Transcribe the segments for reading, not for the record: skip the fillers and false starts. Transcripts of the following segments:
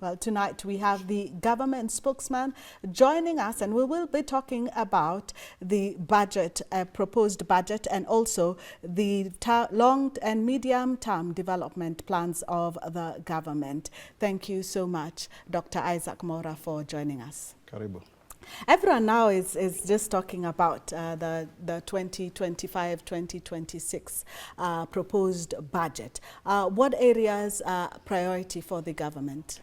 Well, tonight we have the government spokesman joining us, and we will be talking about the budget, proposed budget, and also the long and medium-term development plans of the government. Thank you so much, Dr. Isaac Mwaura, for joining us. Karibu. Everyone now is just talking about the 2025-2026 proposed budget. What areas are priority for the government?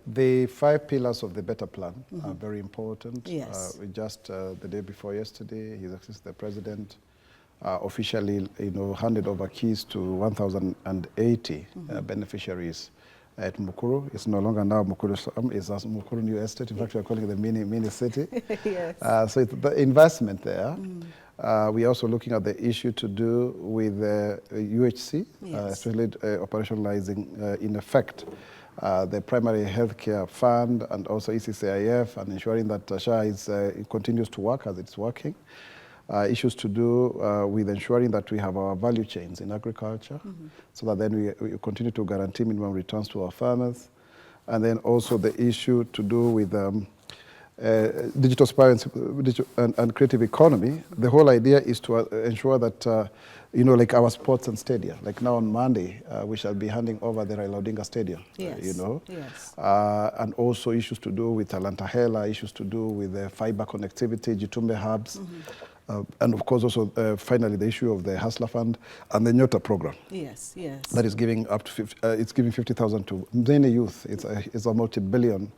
The 5 pillars of the better plan are very important. Yes. We just the day before yesterday, His Excellency the President officially, handed over keys to 1,080 beneficiaries at Mukuru. It's no longer now Mukuru, it's Mukuru New Estate. In fact, we're calling it the mini city. Yes. So it's the investment there. We're also looking at the issue to do with UHC, Yes. especially operationalizing in effect the primary healthcare fund and also ECCIF, and ensuring that SHA continues to work as it's working. Issues to do with ensuring that we have our value chains in agriculture, so that then we continue to guarantee minimum returns to our farmers. And then also the issue to do with digital and creative economy. The whole idea is to ensure that, like our sports and stadia, like now on Monday, we shall be handing over the Raila Odinga Stadium, Yes. Yes. And also issues to do with Talanta Hela, issues to do with fiber connectivity, Jitumbe hubs, and of course also finally the issue of the Hustler Fund and the Nyota program. Yes, yes. That is giving up to it's giving 50,000 to many youth. It's a multi-billion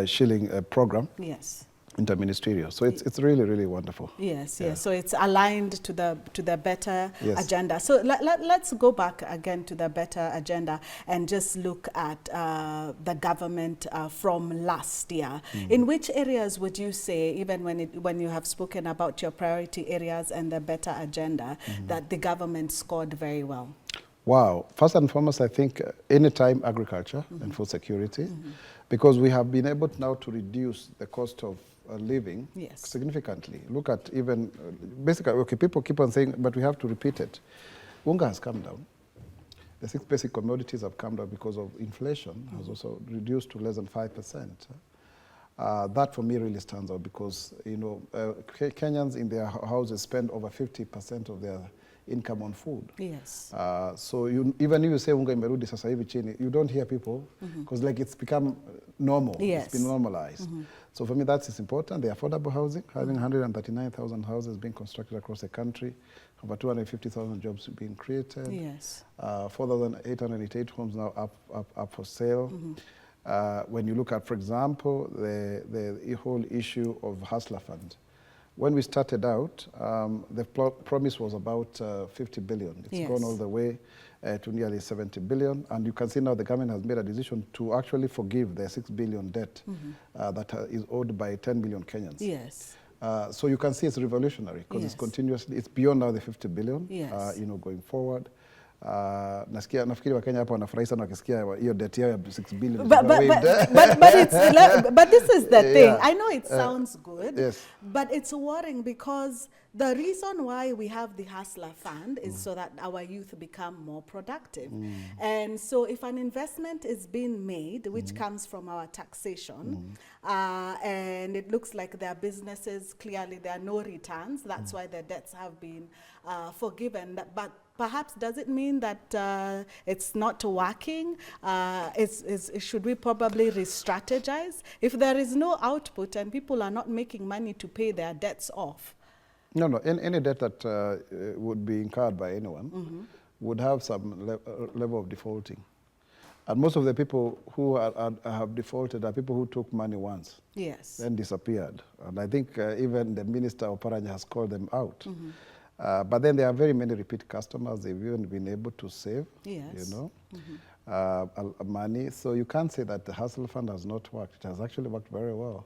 shilling program. Yes. Interministerial. So it's really, really wonderful. Yes, yes. So it's aligned to the better Yes. agenda. So let's go back again to the better agenda and just look at the government from last year. In which areas would you say, even when you have spoken about your priority areas and the better agenda, that the government scored very well? Wow. First and foremost, I think anytime agriculture and food security, because we have been able now to reduce the cost of living Yes. significantly. Look at even, basically, okay, people keep on saying, but we have to repeat it. Unga has come down. The 6 basic commodities have come down because of inflation, has also reduced to less than 5%. That for me really stands out because, Kenyans in their houses spend over 50% of their income on food. Yes. So even if you say unga imerudi sasa hivi chini, you don't hear people because like it's become normal. Yes. It's been normalized. So for me that is important. The affordable housing, having 139,000 houses being constructed across the country, over 250,000 jobs being created. Yes. 4,888 homes now up for sale. When you look at, for example, the whole issue of Hustler Fund. When we started out, the promise was about 50 billion. It's Yes. gone all the way to nearly 70 billion. And you can see now the government has made a decision to actually forgive the 6 billion debt that is owed by 10 million Kenyans. Yes. So you can see it's revolutionary because Yes. it's continuously, it's beyond now the 50 billion, Yes. going forward. Nafikiri Wakenya hapo wanafurahi sana wakisikia hiyo debt yao ya 6 billion. But this is the thing. I know it sounds good, yes. but it's worrying because the reason why we have the Hustler Fund is so that our youth become more productive. And so if an investment is being made, which comes from our taxation, and it looks like their businesses, clearly there are no returns, that's why their debts have been forgiven. But perhaps does it mean that it's not working? Should we probably re-strategize? If there is no output and people are not making money to pay their debts off? No. Any debt that would be incurred by anyone would have some level of defaulting. And most of the people who have defaulted are people who took money once. Yes. Then disappeared. And I think even the Minister Oparanya has called them out. But then there are very many repeat customers. They've even been able to save, Yes. Money. So you can't say that the Hustle Fund has not worked. It has actually worked very well.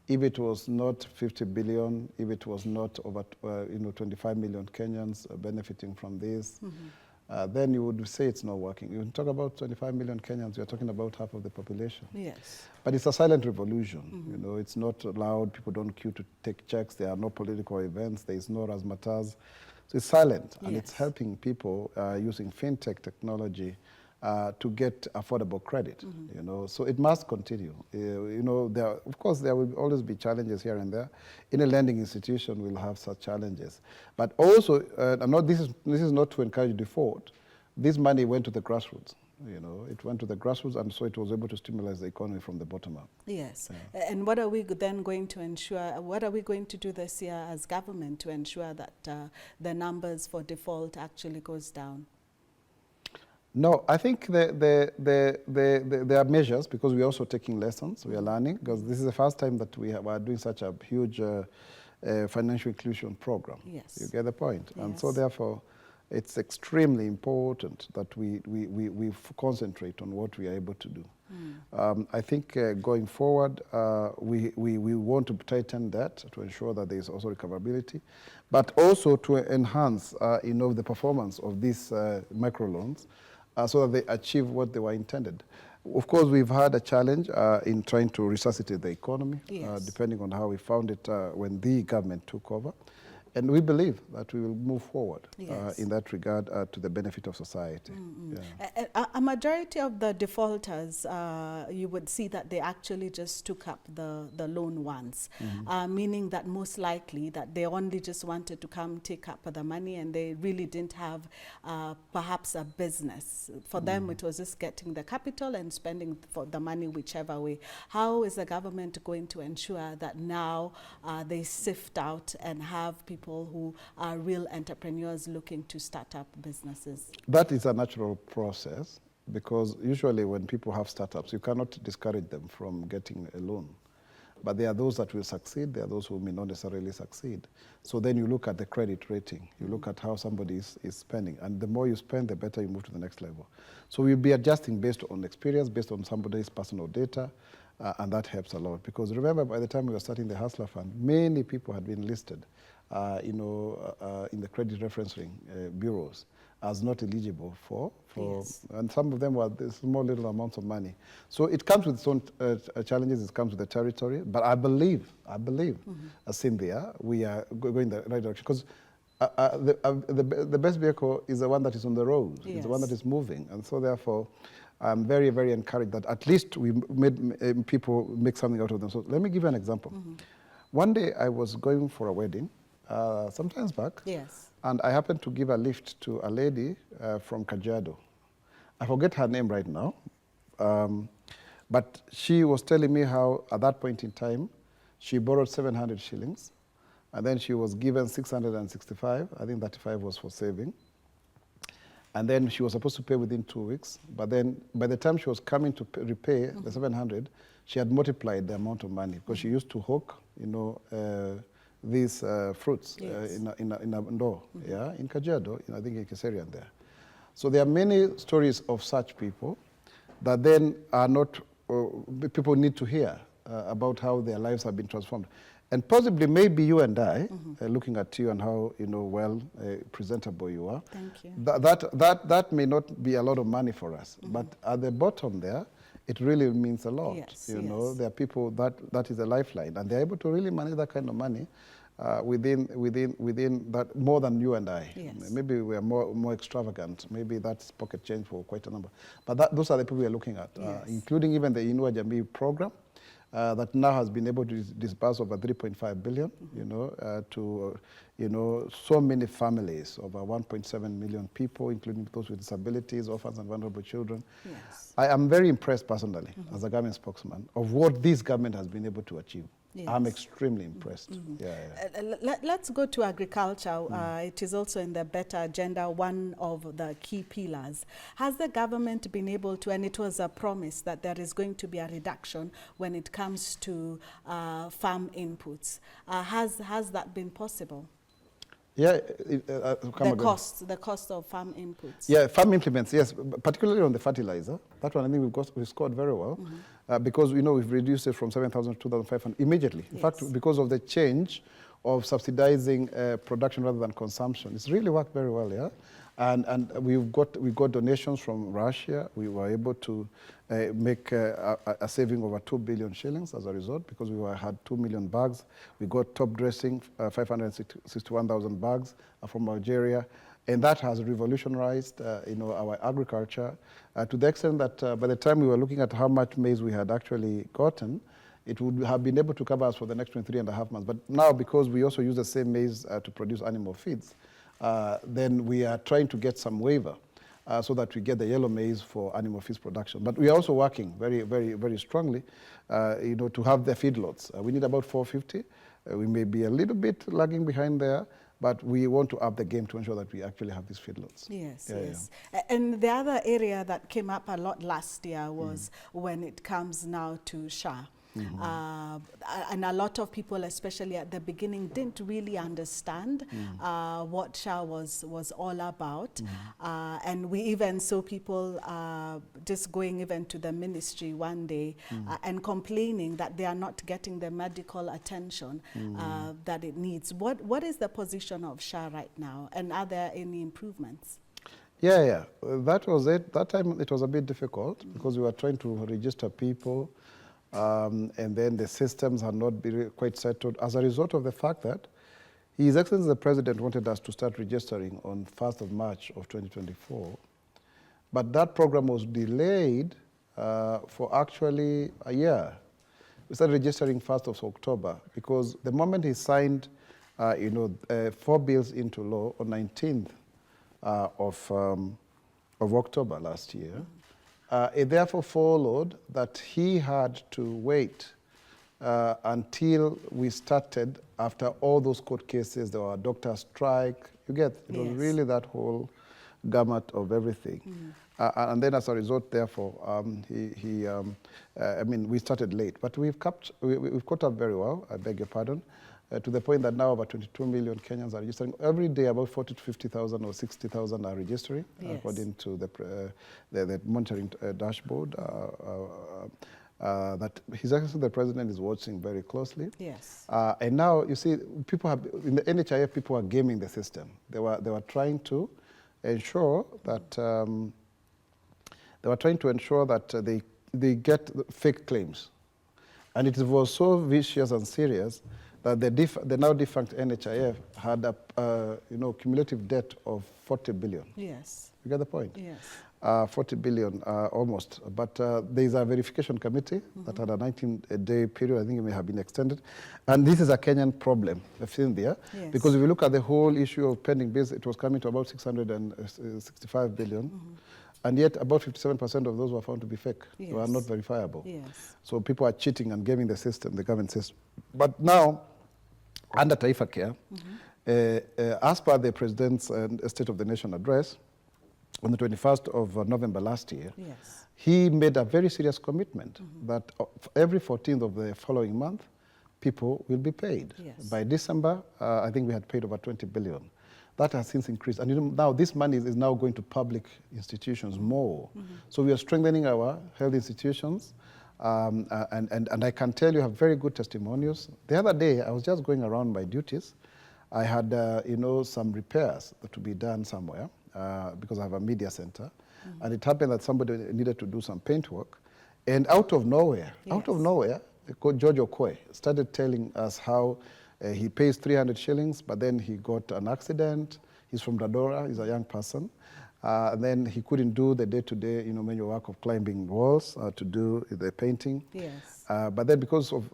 If it was not 50 billion, if it was not over 25 million Kenyans benefiting from this, then you would say it's not working. You talk about 25 million Kenyans, you're talking about half of the population. Yes. But it's a silent revolution. It's not loud. People don't queue to take checks. There are no political events. There is no razzmatazz. So it's silent, and it's helping people using fintech technology to get affordable credit, you know. So it must continue. You know, of course, there will always be challenges here and there. In a lending institution, we'll have such challenges. But also, this is not to encourage default. This money went to the grassroots. You know, it went to the grassroots, and so it was able to stimulate the economy from the bottom up. Yes. Yeah. And what are we then going to ensure, what are we going to do this year as government to ensure that the numbers for default actually goes down? No, I think there are measures, because we're also taking lessons, we are learning, because this is the first time that we are doing such a huge financial inclusion program. Yes. You get the point? Yes. And so therefore, it's extremely important that we concentrate on what we are able to do. I think going forward, we want to tighten that to ensure that there is also recoverability, but also to enhance you know, the performance of these microloans so that they achieve what they were intended. Of course, we've had a challenge in trying to resuscitate the economy, yes. Depending on how we found it when the government took over. And we believe that we will move forward yes. in that regard to the benefit of society. Yeah. A majority of the defaulters, you would see that they actually just took up the loan once, meaning that most likely that they only just wanted to come take up the money, and they really didn't have perhaps a business. For them, it was just getting the capital and spending for the money whichever way. How is the government going to ensure that now they sift out and have people who are real entrepreneurs looking to start up businesses? That is a natural process, because usually when people have startups, you cannot discourage them from getting a loan. But there are those that will succeed, there are those who may not necessarily succeed. So then you look at the credit rating, you look at how somebody is spending, and the more you spend, the better you move to the next level. So we'll be adjusting based on experience, based on somebody's personal data, and that helps a lot. Because remember, by the time we were starting the Hustler Fund, many people had been listed you know, in the credit referencing bureaus as not eligible for yes. And some of them were small little amounts of money. So it comes with its own challenges, it comes with the territory, but I believe, Cynthia, we are going the right direction, because the best vehicle is the one that is on the road, yes. It's the one that is moving, and so therefore, I'm very, very encouraged that at least we made people make something out of them. So let me give you an example. One day I was going for a wedding, some time back, yes. and I happened to give a lift to a lady from Kajiado. I forget her name right now, but she was telling me how at that point in time, she borrowed 700 shillings, and then she was given 665, I think 35 was for saving. And then she was supposed to pay within 2 weeks, but then by the time she was coming to repay the 700, she had multiplied the amount of money, because she used to hook, you know, these fruits yes. in a door, yeah, in Kajiado, I think in Kiserian there. So there are many stories of such people that then are not, people need to hear about how their lives have been transformed. And possibly maybe you and I, looking at you and how, you know, well presentable you are. Thank you. That may not be a lot of money for us, but at the bottom there, it really means a lot. Yes, you yes. know, there are people that is a lifeline, and they're able to really manage that kind of money within that, more than you and I. Yes. Maybe we are more extravagant. Maybe that's pocket change for quite a number. But those are the people we are looking at, yes. Including even the Inua Jamii program. That now has been able to disburse over 3.5 billion, you know, to, you know, so many families, over 1.7 million people, including those with disabilities, orphans and vulnerable children. Yes. I am very impressed personally, as a government spokesman, of what this government has been able to achieve. Yes. I'm extremely impressed. Let's go to agriculture. It is also in the better agenda, one of the key pillars. Has the government been able to, and it was a promise that there is going to be a reduction when it comes to farm inputs. Has that been possible? Yeah, the cost of farm inputs. Yeah, farm implements, yes, particularly on the fertilizer. That one I think we've scored very well, because we know we've reduced it from 7,000 to 2,500 immediately. In fact, because of the change of subsidizing production rather than consumption, it's really worked very well, yeah. And we got donations from Russia. We were able to make a saving over 2 billion shillings as a result, because we had 2 million bags. We got top dressing, 561,000 bags from Algeria. And that has revolutionized, our agriculture to the extent that by the time we were looking at how much maize we had actually gotten, it would have been able to cover us for the next 23.5 months. But now, because we also use the same maize to produce animal feeds, then we are trying to get some waiver so that we get the yellow maize for animal feeds production. But we are also working very, very, very strongly, to have the feedlots. We need about 450. We may be a little bit lagging behind there, but we want to up the game to ensure that we actually have these feedlots. Yes, yes. Yeah. And the other area that came up a lot last year was when it comes now to SHA. And a lot of people, especially at the beginning, didn't really understand what SHA was all about. And we even saw people just going even to the ministry one day and complaining that they are not getting the medical attention that it needs. What is the position of SHA right now, and are there any improvements? Yeah, that was it. That time it was a bit difficult because we were trying to register people. And then the systems had not been quite settled as a result of the fact that His Excellency the President wanted us to start registering on 1st of March of 2024. But that program was delayed for actually a year. We started registering 1st of October because the moment he signed 4 bills into law on 19th of October last year, it therefore followed that he had to wait until we started, after all those court cases. There were doctor strike. You get, it was really that whole gamut of everything. And then as a result, therefore, we started late. But we've caught up very well, I beg your pardon, to the point that now about 22 million Kenyans are registering. Every day, about 40 to 50,000 or 60,000 are registering, according to the monitoring dashboard that His Excellency the President is watching very closely. Yes. And now, you see, people have, in the NHIF, people are gaming the system. They were trying to ensure that they get fake claims. And it was so vicious and serious that the now defunct NHIF had a cumulative debt of 40 billion. Yes. You get the point? Yes. 40 billion almost. But there is a verification committee that had a 19-day period. I think it may have been extended. And this is a Kenyan problem, I've seen there. Yes. Because if you look at the whole issue of pending bills, it was coming to about 665 billion. And yet about 57% of those were found to be fake. Yes. They were not verifiable. Yes. So people are cheating and gaming the system, the government system. But now, under Taifa Care, as per the President's State of the Nation address, on the 21st of November last year, he made a very serious commitment that every 14th of the following month, people will be paid. Yes. By December, I think we had paid over 20 billion. That has since increased. And now this money is now going to public institutions more. So we are strengthening our health institutions. And I can tell you have very good testimonials. The other day, I was just going around my duties. I had, some repairs to be done somewhere because I have a media center. And it happened that somebody needed to do some paint work. And out of nowhere, George Okoye started telling us how he pays 300 shillings, but then he got an accident. He's from Dadora, he's a young person. And then he couldn't do the day-to-day, manual work of climbing walls to do the painting. Yes. But then because of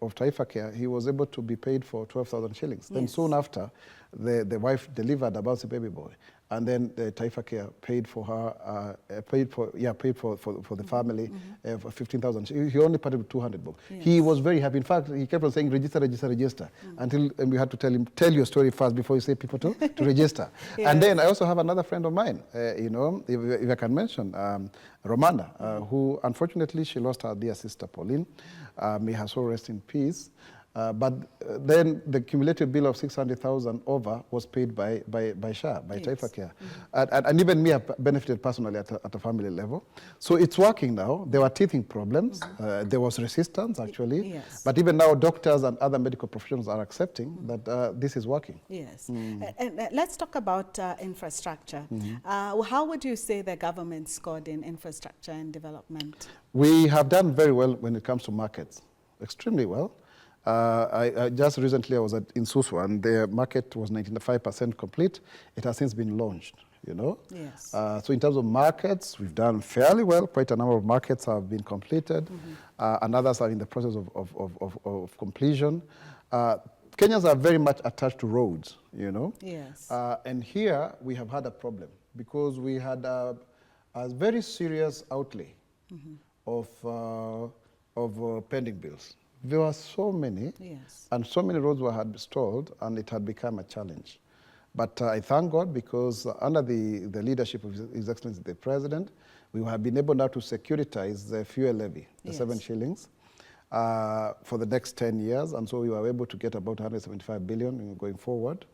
Taifa Care, he was able to be paid for 12,000 shillings. Yes. Then soon after, the wife delivered a bouncy baby boy. And then the Taifa Care paid for her, paid for the family for 15,000. He only parted with 200 bob. Yes. He was very happy. In fact, he kept on saying, register, register, register. Until we had to tell him, tell your story first before you say people to register. Yes. And then I also have another friend of mine, if I can mention, Romana, who unfortunately she lost her dear sister Pauline. May her soul rest in peace. But then the cumulative bill of 600,000 over was paid by SHA, by Taifa Care. And even me, I benefited personally at a family level. So it's working now. There were teething problems. There was resistance, actually. Yes. But even now, doctors and other medical professionals are accepting that this is working. Yes. And let's talk about infrastructure. How would you say the government scored in infrastructure and development? We have done very well when it comes to markets, extremely well. I just recently I was in Suswa, and the market was 95% complete. It has since been launched, you know. Yes. So in terms of markets, we've done fairly well. Quite a number of markets have been completed, and others are in the process of completion. Kenyans are very much attached to roads, you know. Yes. And here we have had a problem because we had a very serious outlay of pending bills. There were so many, Yes. and so many roads had stalled, and it had become a challenge. But I thank God because under the leadership of His Excellency the President, we have been able now to securitize the fuel levy, the Yes. 7 shillings, for the next 10 years. And so we were able to get about 175 billion going forward.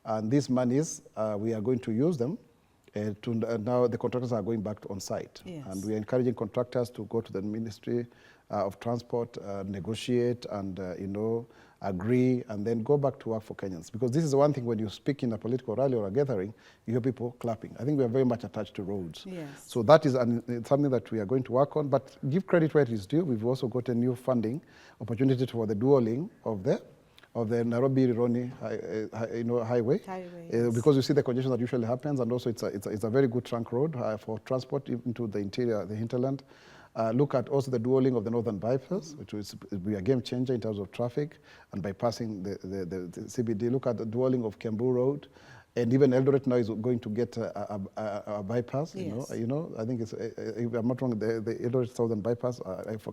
And these monies, we are going to use them. Now the contractors are going back on site. Yes. And we are encouraging contractors to go to the Ministry of Transport, negotiate and, you know, agree, and then go back to work for Kenyans. Because this is one thing when you speak in a political rally or a gathering, you hear people clapping. I think we are very much attached to roads. Yes. So that is something that we are going to work on, but give credit where it is due. We've also got a new funding opportunity for the dualing of the Nairobi-Rironi highway. Yes. Because you see the congestion that usually happens, and also it's a very good trunk road for transport into the interior, the hinterland. Look at also the dualing of the Northern Bypass, which will be a game changer in terms of traffic and bypassing the CBD. Look at the dualing of Kiambu Road, and even Eldoret now is going to get a bypass. Yes. You know, I think it's, if I'm not wrong, the Eldoret Southern Bypass.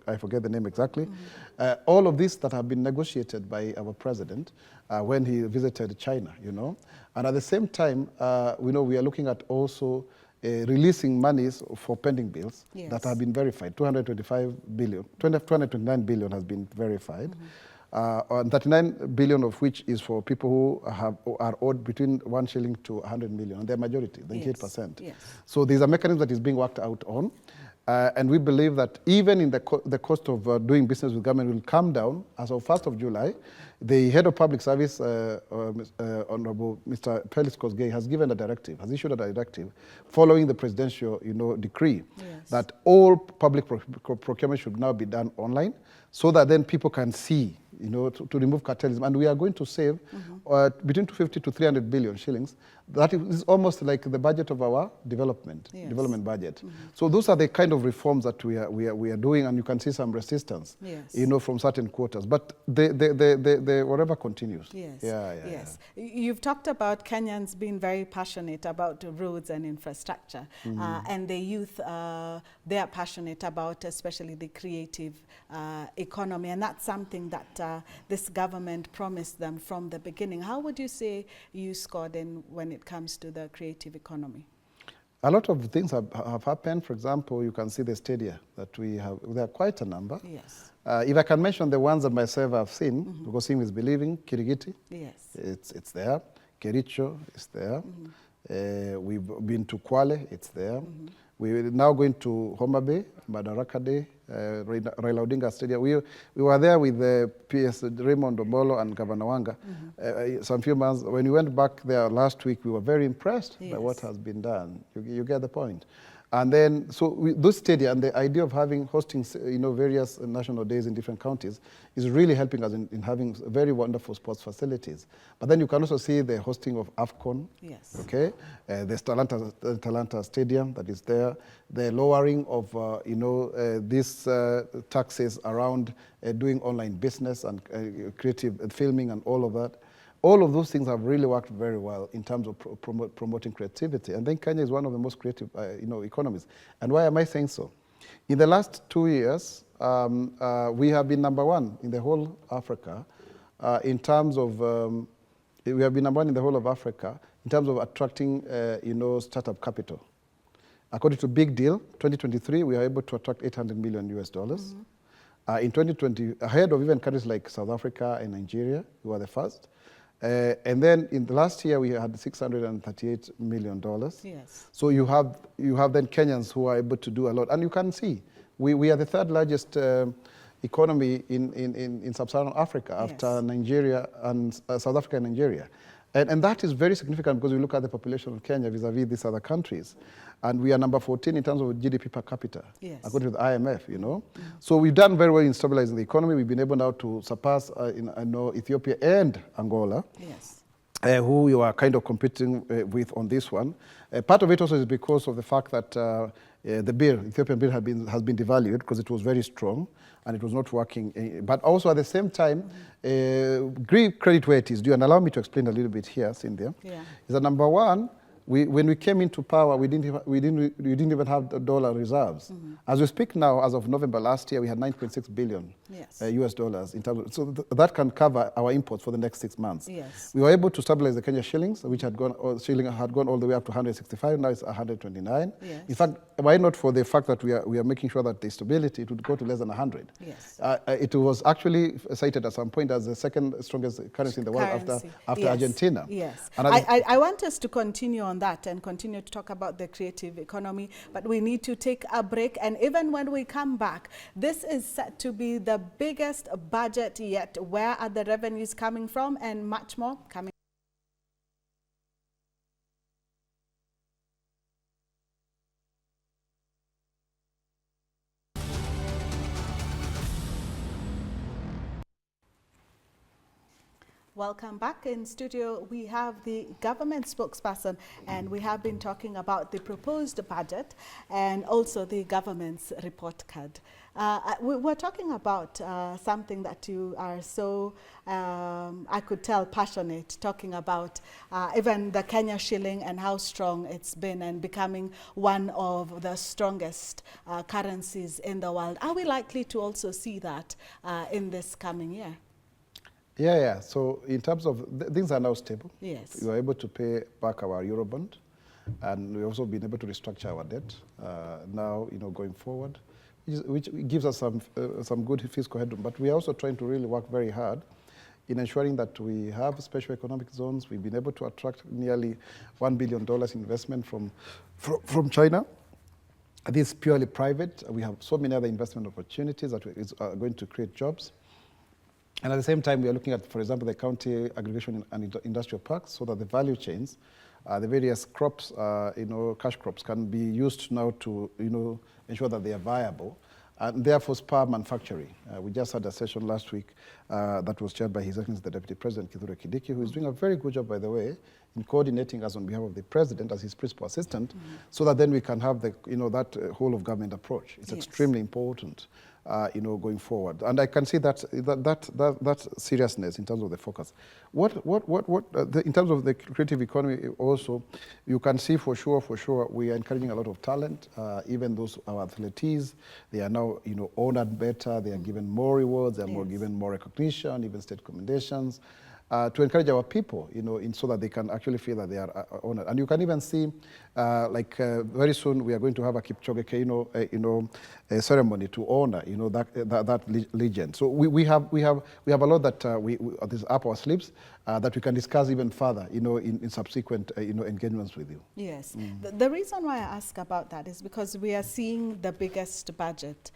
I forget the name exactly. All of this that have been negotiated by our president when he visited China. You know, and at the same time, we know we are looking at also releasing monies for pending bills Yes. that have been verified. 229 billion has been verified. And 39 billion of which is for people who are owed between 1 shilling to 100 million, and they're majority, 98%. Yes. So there's a mechanism that is being worked out on. And we believe that even in the cost of doing business with government will come down as of 1st of July. The head of public service, Honorable Mr. Pelis Kosgei, has issued a directive following the presidential, decree, Yes. that all public procurement should now be done online, so that then people can see, to remove cartelism. And we are going to save between 250 to 300 billion shillings. That is almost like the budget of our development budget. So those are the kind of reforms that we are doing, and you can see some resistance, Yes. From certain quarters. But the whatever continues. Yes. Yes. You've talked about Kenyans being very passionate about roads and infrastructure, and the youth, they are passionate about especially the creative economy, and that's something that this government promised them from the beginning. How would you say you scored in when it comes to the creative economy? A lot of things have happened. For example, you can see the stadia that we have. There are quite a number. Yes. If I can mention the ones that myself have seen, because seeing is believing. Kirigiti, Yes. it's there. Kericho is there. We've been to Kwale, it's there. We're now going to Homa Bay, Madaraka Day, Raila Odinga Stadium. We were there with the PS Raymond Omolo and Governor Wanga some few months. When we went back there last week, we were very impressed by what has been done. You get the point. And then, those stadia and the idea of hosting, various national days in different counties is really helping us in having very wonderful sports facilities. But then you can also see the hosting of AFCON. Yes. Okay. The Talanta Stadium that is there. The lowering of, these taxes around doing online business and creative filming and all of that. All of those things have really worked very well in terms of promoting creativity. And then Kenya is one of the most creative, economies. And why am I saying so? In the last 2 years, we have been number one in the whole Africa in terms of, we have been number one in the whole of Africa in terms of attracting, startup capital. According to Big Deal, 2023, we are able to attract $800 million US. In 2020, ahead of even countries like South Africa and Nigeria, who were the first. And then in the last year, we had $638 million. Yes. So you have then Kenyans who are able to do a lot. And you can see, we are the third largest economy in sub-Saharan Africa after Nigeria and South Africa and Nigeria. And that is very significant because we look at the population of Kenya vis-a-vis these other countries. And we are number 14 in terms of GDP per capita, according to the IMF, you know. So we've done very well in stabilizing the economy. We've been able now to surpass Ethiopia and Angola. Who we were kind of competing with on this one. Part of it also is because of the fact that the Ethiopian bill has been devalued because it was very strong and it was not working. But also at the same time, Greek credit where it is due, and allow me to explain a little bit here, Cynthia, is that number one, when we came into power, we didn't even have the dollar reserves. As we speak now, as of November last year, we had 9.6 billion US dollars in terms of, so that can cover our imports for the next 6 months. We were able to stabilize the Kenya shillings, which had gone all the way up to 165. Now it's 129. In fact, why not for the fact that we are making sure that the stability, it would go to less than 100. It was actually cited at some point as the second strongest currency in the world after Argentina. And I want us to continue on that and continue to talk about the creative economy, but we need to take a break. And even when we come back, this is set to be the biggest budget yet. Where are the revenues coming from, and much more coming. Welcome back. In studio, we have the government spokesperson, and we have been talking about the proposed budget and also the government's report card. We're talking about something that you are so, I could tell, passionate, talking about even the Kenya shilling and how strong it's been and becoming one of the strongest currencies in the world. Are we likely to also see that in this coming year? Yeah. So in terms of, things are now stable. We were able to pay back our Eurobond, and we've also been able to restructure our debt now, going forward, which gives us some good fiscal headroom. But we are also trying to really work very hard in ensuring that we have special economic zones. We've been able to attract nearly $1 billion investment from China. This is purely private. We have so many other investment opportunities that are going to create jobs. And at the same time, we are looking at, for example, the county aggregation and industrial parks, so that the value chains, the various crops, cash crops, can be used now to, ensure that they are viable, and therefore spur manufacturing. We just had a session last week that was chaired by His Excellency the Deputy President, Kithure Kindiki, who is doing a very good job, by the way, in coordinating us on behalf of the President as his principal assistant, so that then we can have the, that whole of government approach. It's extremely important. Going forward, and I can see that seriousness in terms of the focus. In terms of the creative economy, also, you can see for sure, we are encouraging a lot of talent. Even those our athletes, they are now honored better. They are given more rewards. They are given more recognition, even state commendations. To encourage our people, so that they can actually feel that they are honored. And you can even see, very soon we are going to have a Kipchoge Keino, a ceremony to honor, that legend. So we have a lot that this up our sleeves that we can discuss even further, in subsequent, engagements with you. Yes. The reason why I ask about that is because we are seeing the biggest budget,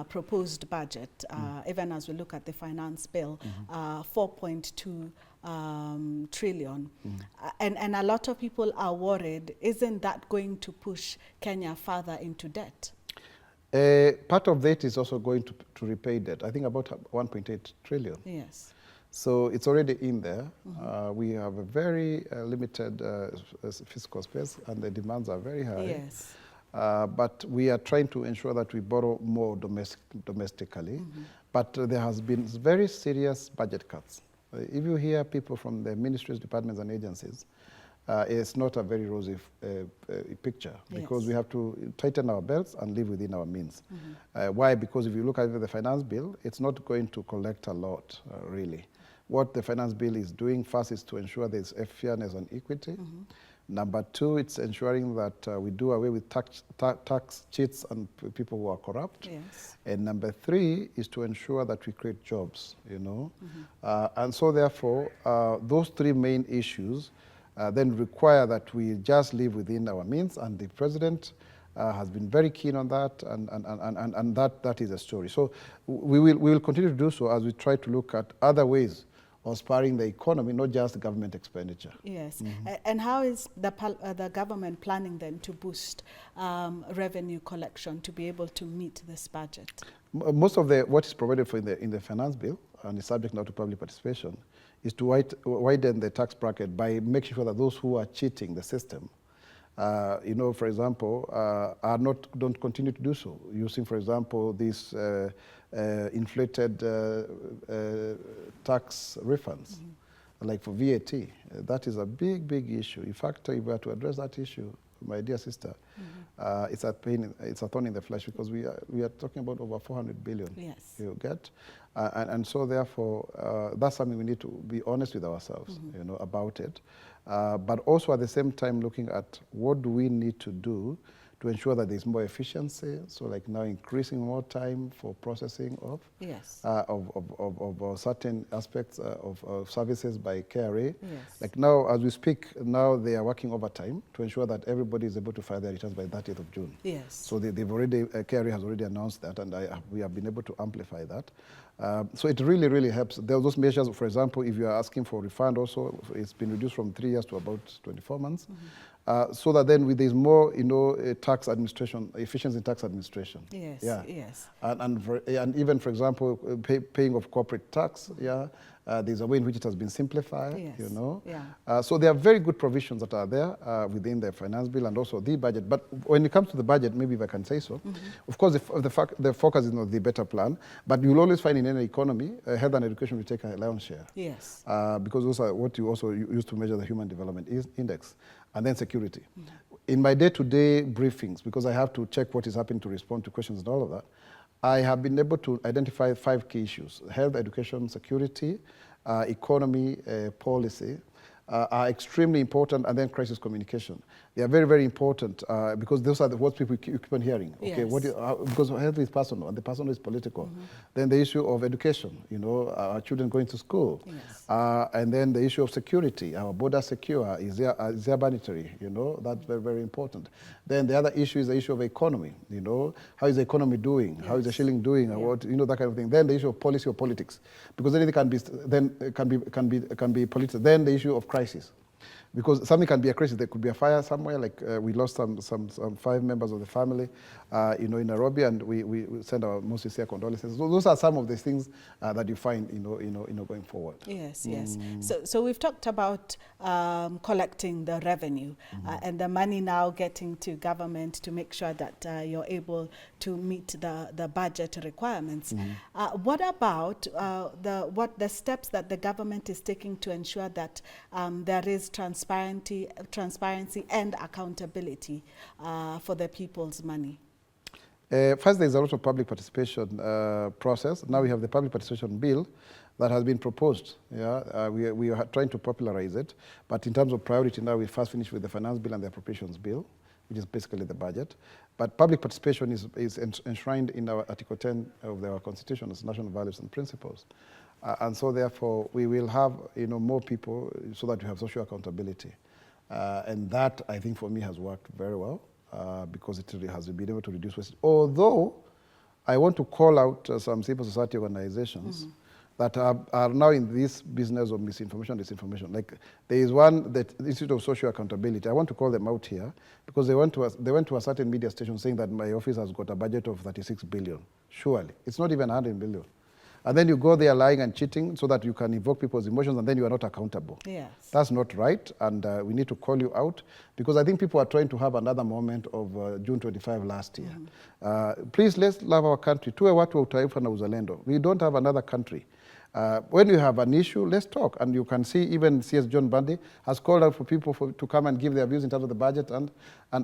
proposed budget, even as we look at the finance bill, 4.2 trillion. And a lot of people are worried, isn't that going to push Kenya further into debt? Part of that is also going to repay debt. I think about 1.8 trillion. Yes. So it's already in there. We have a very limited fiscal space, and the demands are very high. Yes. But we are trying to ensure that we borrow more domestically. But there has been very serious budget cuts. If you hear people from the ministries, departments, and agencies, it's not a very rosy picture, because we have to tighten our belts and live within our means. Why? Because if you look at the finance bill, it's not going to collect a lot, really. What the finance bill is doing first is to ensure there's fairness and equity. Number two, it's ensuring that we do away with tax cheats and people who are corrupt. And number three is to ensure that we create jobs, and so therefore, those three main issues then require that we just live within our means, and the President has been very keen on that, and that is a story. So we will continue to do so as we try to look at other ways or spurring the economy, not just government expenditure. Yes. And how is the government planning then to boost revenue collection to be able to meet this budget? Most of what is provided for in the finance bill, and is subject now to public participation, is to widen the tax bracket by making sure that those who are cheating the system, for example, don't continue to do so, using, for example, these inflated tax refunds, like for VAT. That is a big issue. In fact, if we were to address that issue, my dear sister, it's a thorn in the flesh, because we are talking about over 400 billion. Yes. You get, and so therefore that's something we need to be honest with ourselves, about it, but also at the same time looking at what do we need to do to ensure that there's more efficiency. So like now increasing more time for processing of certain aspects of services by KRA. Yes. Like now, as we speak, now they are working overtime to ensure that everybody is able to file their returns by 30th of June. Yes. So they've already, KRA has already announced that, and we have been able to amplify that. So it really helps. There are those measures, for example, if you are asking for a refund also, it's been reduced from 3 years to about 24 months. So that then there's more, tax administration, efficiency in tax administration. Yes, yeah. yes. And even, for example, paying of corporate tax, there's a way in which it has been simplified, Yes. Yeah. So there are very good provisions that are there within the finance bill and also the budget. But when it comes to the budget, maybe if I can say so, of course, the focus is not the better plan, but you'll always find in any economy, health and education will take a lion's share. Yes. Because those are what you also use to measure the Human Development Index. And then security. In my day-to-day briefings, because I have to check what is happening to respond to questions and all of that, I have been able to identify 5 key issues: health, education, security, economy, policy, are extremely important, and then crisis communication. They are very important because those are what people keep on hearing. Okay, Yes. Because health is personal and the personal is political. Then the issue of education, our children going to school. Yes. And then the issue of security, our border secure, is there monetary, that's very important. Then the other issue is the issue of economy, how is the economy doing? Yes. How is the shilling doing? What, that kind of thing. Then the issue of policy or politics, because anything can be political. Then the issue of crisis. Because something can be a crisis. There could be a fire somewhere, like we lost some 5 members of the family, in Nairobi, and we send our most sincere condolences. So those are some of the things that you find, going forward. Yes, yes. So we've talked about collecting the revenue and the money now getting to government to make sure that you're able to meet the budget requirements. What about the steps that the government is taking to ensure that there is transparency and accountability for the people's money? First, there's a lot of public participation process. Now we have the public participation bill that has been proposed. We are trying to popularize it. But in terms of priority now, we first finish with the finance bill and the appropriations bill, which is basically the budget. But public participation is enshrined in our Article 10 of our Constitution as national values and principles. And so therefore, we will have more people so that we have social accountability. And that, I think, for me, has worked very well. Because it really has been able to reduce waste. Although I want to call out some civil society organizations that are now in this business of misinformation, disinformation. Like there is one, the Institute of Social Accountability. I want to call them out here because they went to a certain media station saying that my office has got a budget of 36 billion. Surely, it's not even 100 billion. And then you go there lying and cheating so that you can evoke people's emotions, and then you are not accountable. Yes. That's not right, and we need to call you out, because I think people are trying to have another moment of June 25 last year. Please, let's love our country. Tuwe watu wa utaifa na uzalendo. We don't have another country. When you have an issue, let's talk. And you can see even CS John Bundy has called out for people to come and give their views in terms of the budget and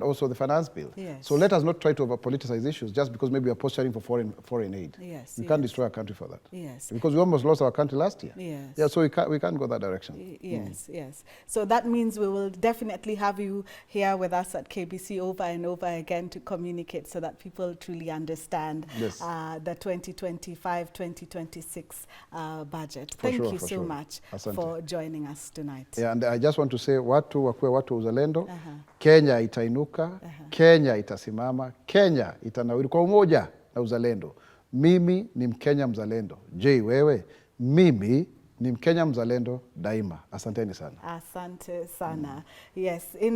also the finance bill. Yes. So let us not try to over-politicize issues just because maybe we are posturing for foreign aid. Yes, we can't destroy our country for that. Yes. Because we almost lost our country last year. Yes. Yeah, so we can't go that direction. Yes, yes. So that means we will definitely have you here with us at KBC over and over again to communicate so that people truly understand the 2025-2026 budget. Thank you so much for joining us tonight. Yeah, and I just want to say watu wakuwe watu uzalendo. Kenya itainuka, Kenya itasimama, Kenya itanawiri kwa umoja na uzalendo. Mimi ni Mkenya mzalendo. Je, wewe? Mimi ni Mkenya mzalendo daima. Asanteni sana. Asante sana. Yes.